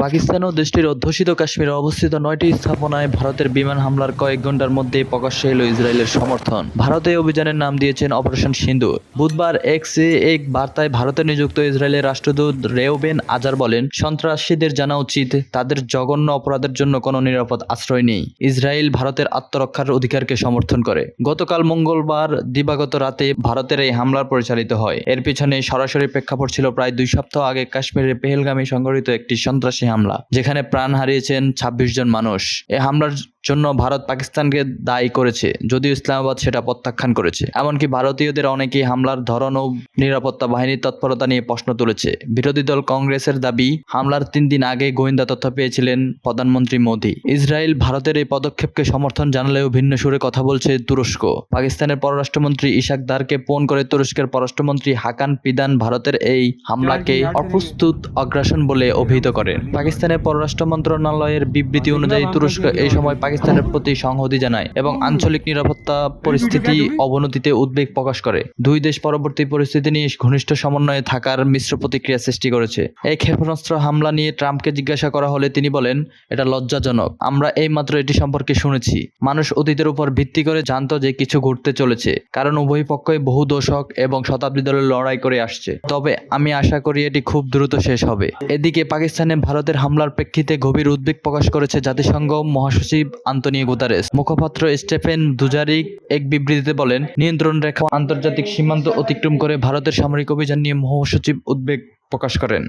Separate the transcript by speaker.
Speaker 1: পাকিস্তান ও দেশটির অধ্যুষিত কাশ্মীরে অবস্থিত 9টি স্থাপনায় ভারতের বিমান হামলার কয়েক ঘন্টার মধ্যেই প্রকাশ্যে এলো ইসরায়েলের সমর্থন। ভারত এই অভিযানের নাম দিয়েছেন অপারেশন সিন্দুর। বুধবার এক্সে এক বার্তায় ভারতে নিযুক্ত ইসরায়েলের রাষ্ট্রদূত রেউবেন আজার বলেন, সন্ত্রাসীদের জানা উচিত তাদের জঘন্য অপরাধের জন্য কোনো নিরাপদ আশ্রয় নেই। ইসরায়েল ভারতের আত্মরক্ষার অধিকারকে সমর্থন করে। গতকাল মঙ্গলবার দিবাগত রাতে ভারতের এই হামলার পরিচালিত হয়। এর পিছনে সরাসরি প্রেক্ষাপট ছিল প্রায় 2 সপ্তাহ আগে কাশ্মীরের পেহেলগামে সংঘটিত একটি সন্ত্রাসী হামলা, যেখানে প্রাণ হারিয়েছেন 26 জন মানুষ। এই হামলার জন্য ভারত পাকিস্তানকে দায়ী করেছে, যদিও ইসলামাবাদ সেটা প্রত্যাখ্যান করেছে। এমনকি ভারতীয়দের অনেকেই হামলার ধরন ও নিরাপত্তা বাহিনীর তৎপরতা নিয়ে প্রশ্ন তুলেছে। বিরোধী দল কংগ্রেসের দাবি, হামলার 3 দিন আগে গোয়েন্দা তথ্য পেয়েছিলেন প্রধানমন্ত্রী মোদী। ইসরায়েল ভারতের এই পদক্ষেপকে সমর্থন জানালেও ভিন্ন সুরে কথা বলছে তুরস্ক। পাকিস্তানের পররাষ্ট্রমন্ত্রী ইশাক দারকে ফোন করে তুরস্কের পররাষ্ট্রমন্ত্রী হাকান ফিদান ভারতের এই হামলাকে অপ্রস্তুত আগ্রাসন বলে অভিহিত করেন। পাকিস্তানের পররাষ্ট্র মন্ত্রণালয়ের বিবৃতি অনুযায়ী তুরস্ক এই সময় পাকিস্তানের প্রতি সংহতি জানায় এবং আঞ্চলিক নিরাপত্তা পরিস্থিতি অবনতিতে উদ্বেগ প্রকাশ করে। দুই দেশ পরবর্তী পরিস্থিতি নিয়ে ঘনিষ্ঠ সমন্বয়ে থাকার মিশ্র প্রতিক্রিয়া সৃষ্টি করেছে। এই ক্ষেপণাস্ত্র হামলা নিয়ে ট্রাম্পকে জিজ্ঞাসা করা হলে তিনি বলেন, এটা লজ্জাজনক। আমরা এইমাত্র এটি সম্পর্কে শুনেছি। মানুষ অতীতের উপর ভিত্তি করে জানতো যে কিছু ঘটতে চলেছে, কারণ উভয় পক্ষই বহু দশক এবং শতাব্দী ধরে লড়াই করে আসছে। তবে আমি আশা করি এটি খুব দ্রুত শেষ হবে। এদিকে পাকিস্তানে ভারতের হামলার প্রেক্ষিতে গভীর উদ্বেগ প্রকাশ করেছে জাতিসংঘ মহাসচিব আন্তোনিও গুতারেস। মুখপাত্র স্টেফেন দুজারিক এক বিবৃতিতে বলেন, নিয়ন্ত্রণ রেখা আন্তর্জাতিক সীমান্ত অতিক্রম করে ভারতের সামরিক অভিযান নিয়ে মহাসচিব উদ্বেগ প্রকাশ করেন।